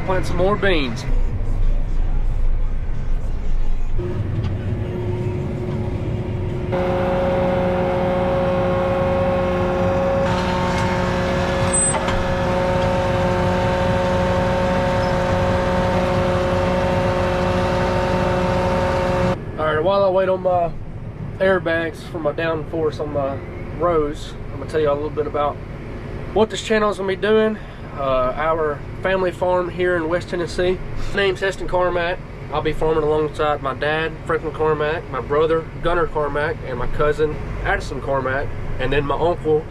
plant some more beans. Alright, while I wait on my airbags for my downforce on my rows, I'm gonna tell you a little bit about what this channel is gonna be doing. Our family farm here in West Tennessee. My name's Heston Carmack. I'll be farming alongside my dad, Franklin Carmack, my brother, Gunner Carmack, and my cousin, Addison Carmack, and then my uncle,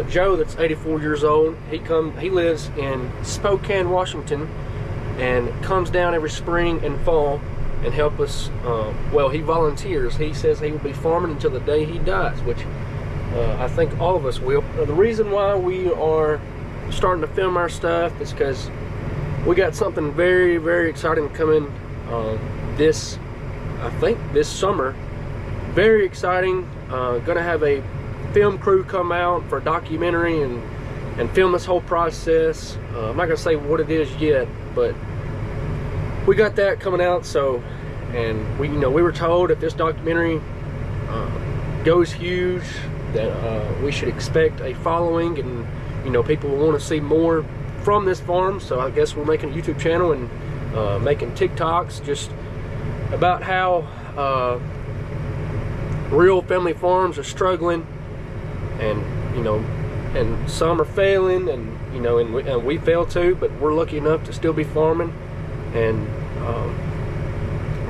Joe, that's 84 years old. He lives in Spokane, Washington, and comes down every spring and fall and help us. Well, he volunteers. He says he will be farming until the day he dies, which I think all of us will. The reason why we are starting to film our stuff is because we got something very, very exciting coming I think this summer. Very exciting. Gonna have a film crew come out for a documentary and film this whole process. I'm not gonna say what it is yet, but we got that coming out. So, and we were told if this documentary goes huge, that we should expect a following, and people will want to see more from this farm. So I guess we're making a YouTube channel and making TikToks just about how real family farms are struggling, and and some are failing, and and we fail too, but we're lucky enough to still be farming. And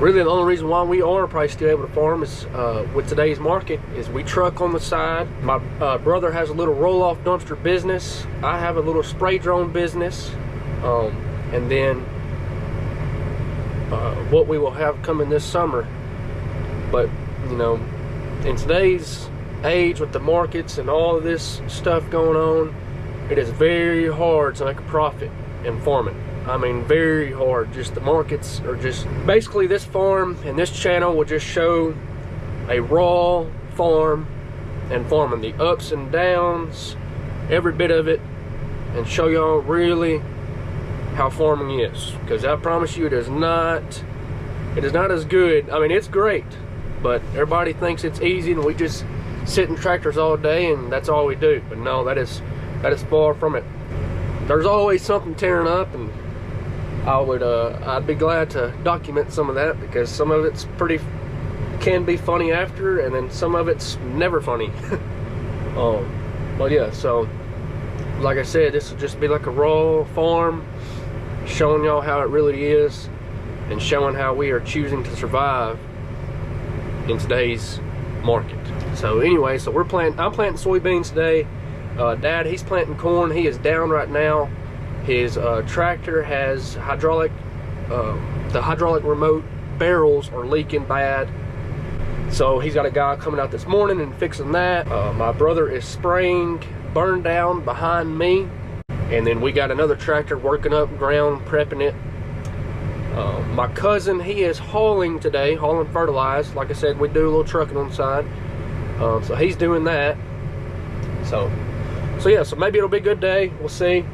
really the only reason why we are probably still able to farm is with today's market is we truck on the side. My brother has a little roll-off dumpster business. I have a little spray drone business, and then what we will have coming this summer. But in today's age with the markets and all of this stuff going on, it is very hard to make a profit in farming. I mean, very hard. Just the markets are just basically, this farm and this channel will just show a raw farm and farming, the ups and downs, every bit of it, and show y'all really how farming is. Because I promise you, it is not as good. I mean, it's great, but everybody thinks it's easy and we just sit in tractors all day and that's all we do. But no, that is far from it. There's always something tearing up, and I'd be glad to document some of that, because some of it's can be funny after, and then some of it's never funny. But yeah, so like I said, this will just be like a raw farm, showing y'all how it really is, and showing how we are choosing to survive in today's market. So anyway, so I'm planting soybeans today. Dad, he's planting corn. He is down right now. His tractor has the hydraulic remote barrels are leaking bad. So he's got a guy coming out this morning and fixing that. My brother is spraying burn down behind me. And then we got another tractor working up ground, prepping it. My cousin, he is hauling today, hauling fertilizer. Like I said, we do a little trucking on the side. So he's doing that. So yeah, so maybe it'll be a good day. We'll see.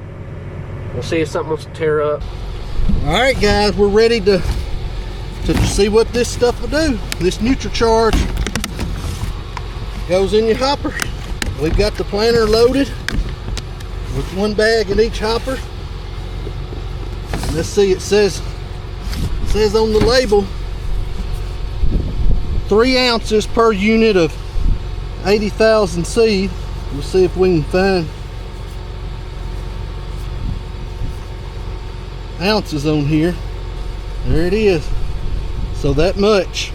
We'll see if something wants to tear up. All right, guys, we're ready to see what this stuff will do. This NutriCharge goes in your hopper. We've got the planter loaded with one bag in each hopper. Let's see, it says on the label 3 ounces per unit of 80,000 seed. We'll see if we can find ounces on here. There it is. So that much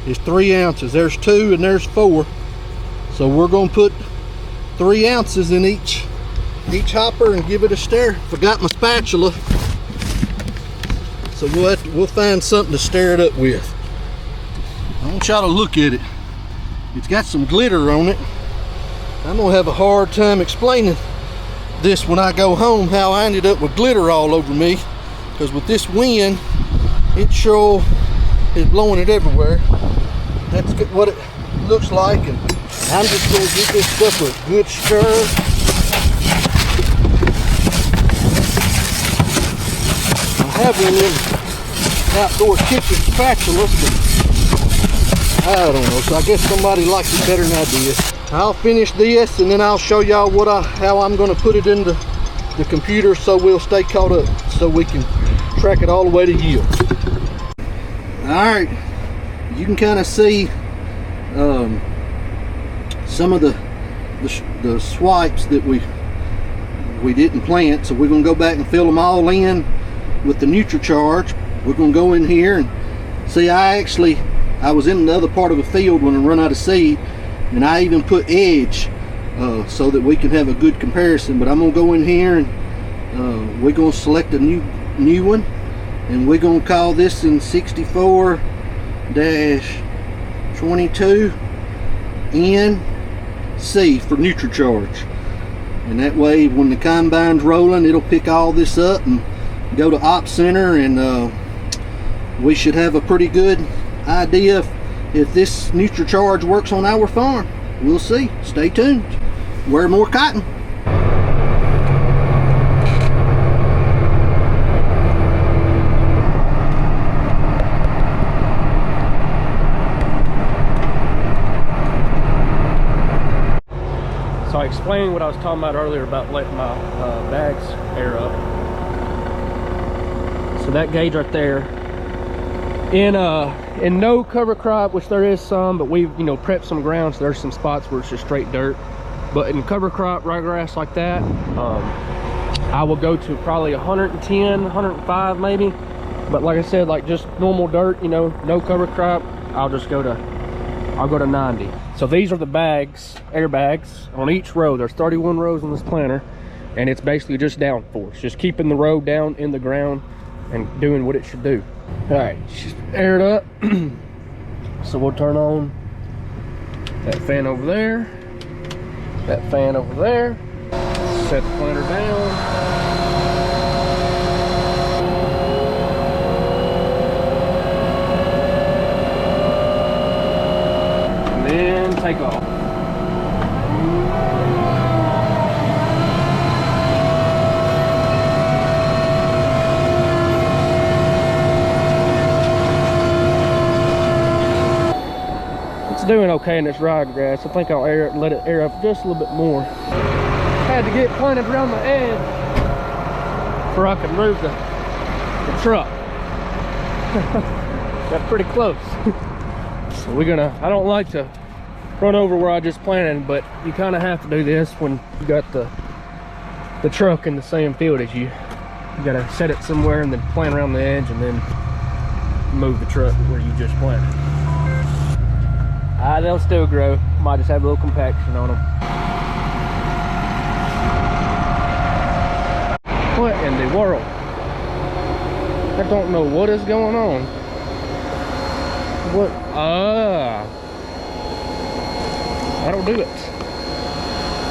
is 3 ounces. There's 2 and there's 4. So we're going to put 3 ounces in each hopper and give it a stir. Forgot my spatula, so we'll find something to stir it up with. I want y'all to look at it. It's got some glitter on it. I'm gonna have a hard time explaining this when I go home, how I ended up with glitter all over me, because with this wind, it sure is blowing it everywhere. That's what it looks like, and I'm just gonna give this stuff a good stir. have one of them outdoor kitchen spatulas, but I don't know. So I guess somebody likes it better than I did. I'll finish this and then I'll show y'all how I'm going to put it into the computer so we'll stay caught up, so we can track it all the way to yield. Alright, you can kind of see some of the swipes that we didn't plant, so we're going to go back and fill them all in with the NutriCharge. We're going to go in here and see. I was in another part of the field when I run out of seed, and I even put edge so that we can have a good comparison. But I'm going to go in here and we're going to select a new one, and we're going to call this in 64-22 NC for NutriCharge. And that way when the combine's rolling, it'll pick all this up and go to Op Center, and we should have a pretty good idea if this NutriCharge works on our farm. We'll see. Stay tuned. Wear more cotton. So I explained what I was talking about earlier about letting my bags air up. So that gauge right there, in no cover crop, which there is some, but we've prepped some ground, so there's some spots where it's just straight dirt. But in cover crop ryegrass like that, I will go to probably 110, 105 maybe. But like I said, like just normal dirt, no cover crop, I'll go to 90. So these are the bags, air bags on each row. There's 31 rows on this planter, and it's basically just downforce, just keeping the row down in the ground and doing what it should do. All right, just air it up. So we'll turn on that fan over there, that fan over there, set the planter down. Take off. It's doing okay in this ryegrass. I think I'll let it air up just a little bit more. Had to get planted around the edge before I could move the truck. Got pretty close. So I don't like to run over where I just planted, but you kind of have to do this when you got the truck in the same field as you. You gotta set it somewhere and then plant around the edge and then move the truck where you just planted. They'll still grow. Might just have a little compaction on them. What in the world? I don't know what is going on. What? That'll do it.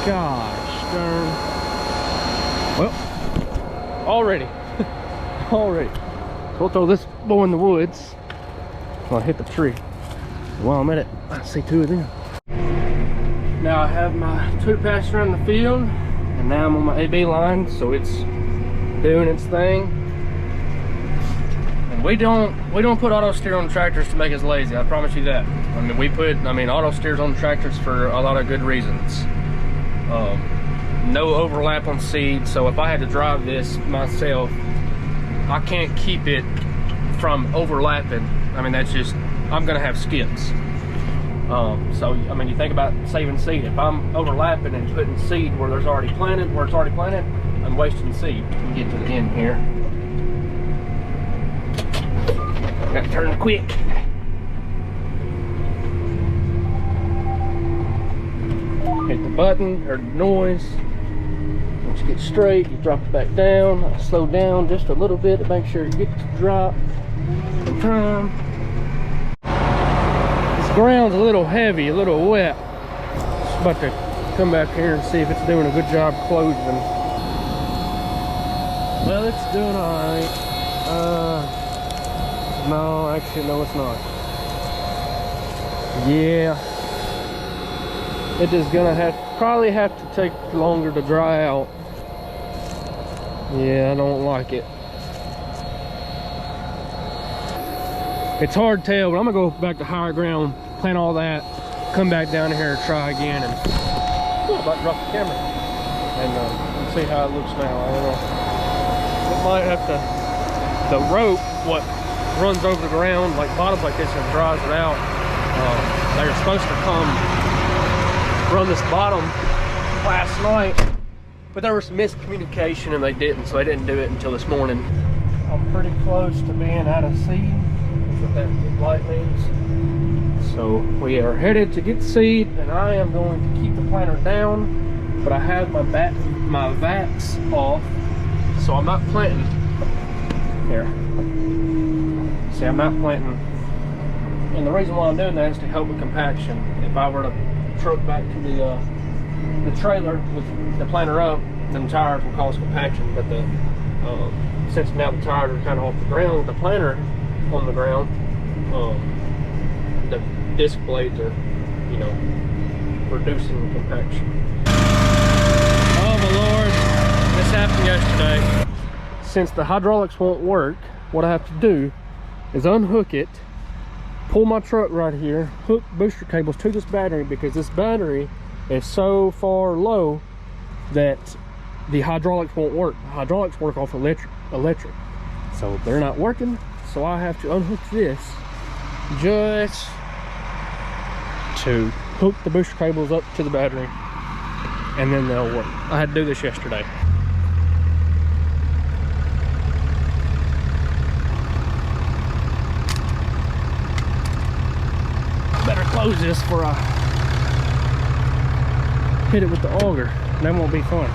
Gosh darn. Well, already. So we'll throw this boy in the woods. I'll hit the tree. While I'm at it, I see two of them. Now I have my two passed around the field, and now I'm on my AB line, so it's doing its thing. And we don't put auto steer on tractors to make us lazy, I promise you that. I mean, we put auto steers on tractors for a lot of good reasons. No overlap on seed, so if I had to drive this myself, I can't keep it from overlapping. I mean, that's just, I'm gonna have skips. So I mean, you think about saving seed. If I'm overlapping and putting seed where it's already planted, I'm wasting seed. Let me get to the end here. Got to turn quick. Hit the button or the noise. Once you get straight, you drop it back down. Slow down just a little bit to make sure you get to drop in time. This ground's a little heavy, a little wet. Just about to come back here and see if it's doing a good job closing. Well, it's doing alright. No, actually, no, it's not. Yeah. It is gonna probably have to take longer to dry out. Yeah, I don't like it. It's hard to tell, but I'm gonna go back to higher ground, plant all that, come back down here and try again, and I'm about to drop the camera and see how it looks now. I don't know. It might have to, the rope, what runs over the ground, like bottoms like this and dries it out. They were supposed to come run this bottom last night, but there was some miscommunication and they didn't, so they didn't do it until this morning. I'm pretty close to being out of seed. That's what that light means. So we are headed to get seed, and I am going to keep the planter down, but I have my vats off, so I'm not planting here. See, I'm not planting, and the reason why I'm doing that is to help with compaction. If I were to truck back to the trailer with the planter up, then tires will cause compaction. But since now the tires are kind of off the ground with the planter on the ground, the disc blades are, you know, reducing compaction. Oh my Lord, this happened yesterday. Since the hydraulics won't work, what I have to do is unhook it, pull my truck right here, hook booster cables to this battery, because this battery is so far low that the hydraulics won't work. The hydraulics work off electric, so they're not working. So I have to unhook this just to hook the booster cables up to the battery, and then they'll work. I had to do this yesterday. Better close this before I hit it with the auger. That won't be fun.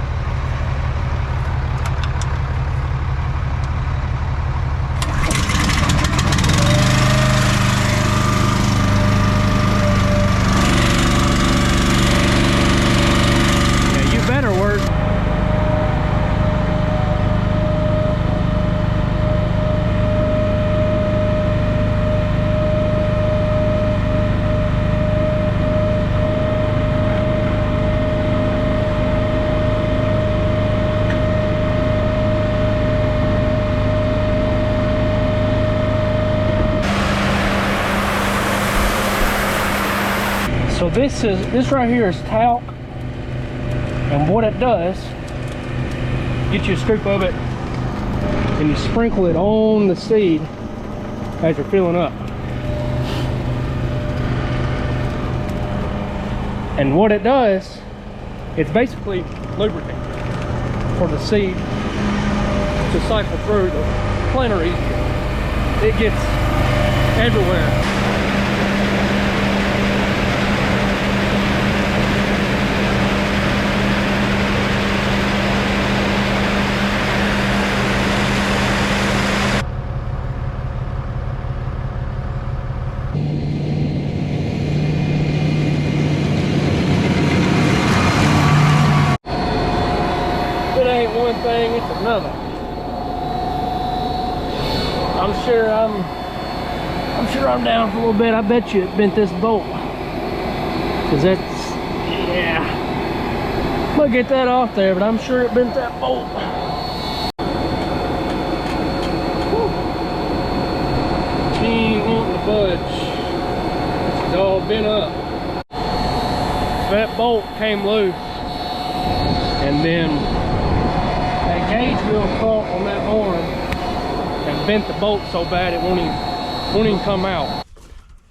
Yeah, you better work. So this right here is talc, and what it does, get you a scoop of it and you sprinkle it on the seed as you're filling up. And what it does, it's basically lubricant for the seed to cycle through the planter easier. It gets everywhere. Thing, it's another. I'm sure I'm down for a little bit. I bet you it bent this bolt, because that's, yeah, might get that off there, but I'm sure it bent that bolt. She ain't wanting to budge. It's all bent up. That bolt came loose, and then gauge wheel caught on that arm and bent the bolt so bad it won't even come out.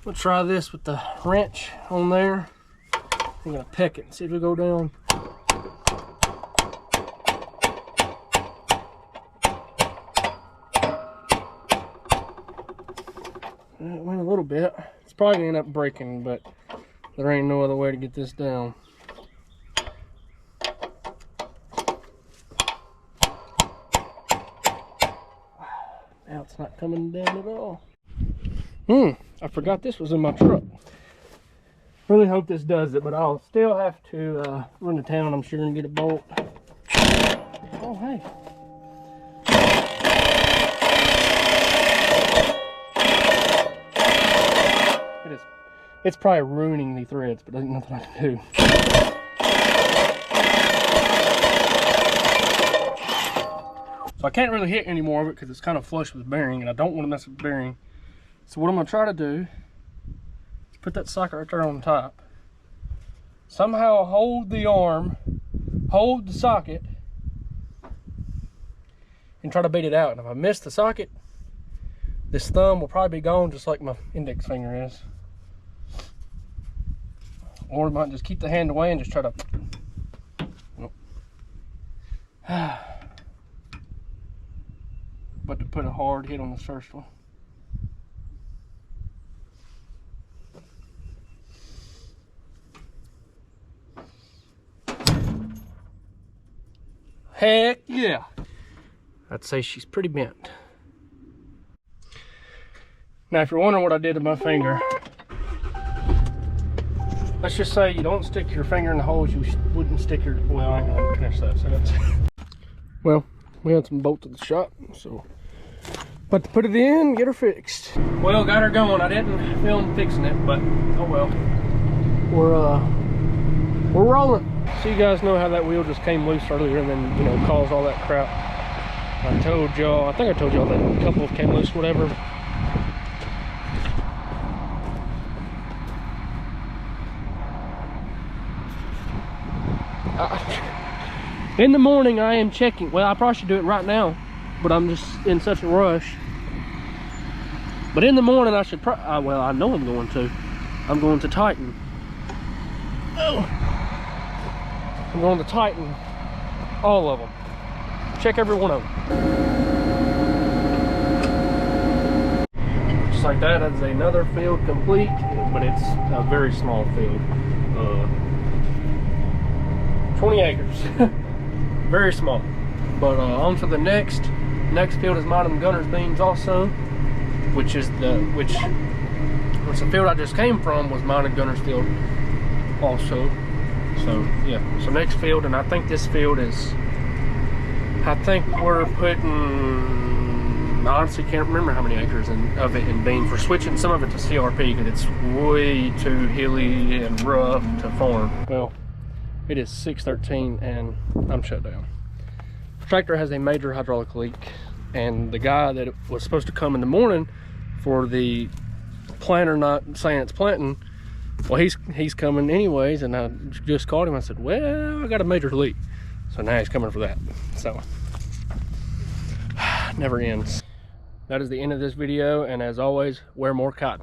We'll try this with the wrench on there. I'm gonna peck it and see if it'll go down. It went a little bit. It's probably gonna end up breaking, but there ain't no other way to get this down. Now it's not coming down at all. I forgot this was in my truck. Really hope this does it, but I'll still have to run to town, I'm sure, and get a bolt. Oh, hey. It's probably ruining the threads, but there's nothing I can do. So I can't really hit any more of it because it's kind of flush with the bearing, and I don't want to mess with the bearing. So what I'm gonna try to do is put that socket right there on top. Somehow hold the arm, hold the socket, and try to beat it out. And if I miss the socket, this thumb will probably be gone just like my index finger is. Or I might just keep the hand away and just try to... Nope. But to put a hard hit on this first one. Heck yeah! I'd say she's pretty bent. Now, if you're wondering what I did to my finger, let's just say you don't stick your finger in the holes you wouldn't stick your... Well, I ain't gonna finish that, so that's... Well, we had some bolts at the shop, so... But to put it in, get her fixed. Well, got her going. I didn't film fixing it, but oh well. We're rolling. So you guys know how that wheel just came loose earlier and then, you know, caused all that crap. I told y'all, I think I told y'all that a couple of came loose, whatever. In the morning I am checking. Well, I probably should do it right now, but I'm just in such a rush. But in the morning I should well, I know I'm going to. I'm going to tighten. Oh. I'm going to tighten all of them. Check every one of them. Just like that, that's another field complete, but it's a very small field. 20 acres. Very small. But on to the next field is mine and Gunner's beans also, which is the field I just came from was mine and Gunner's field also. So yeah, so next field, and I think this field is, I think we're putting, I honestly can't remember how many acres of it in beans. We're switching some of it to CRP because it's way too hilly and rough to farm. Well, it is 6:13 and I'm shut down. The tractor has a major hydraulic leak, and the guy that was supposed to come in the morning for the planter not saying it's planting, well, he's coming anyways, and I just called him. I said, well, I got a major leak. So now he's coming for that. So, never ends. That is the end of this video, and as always, wear more cotton.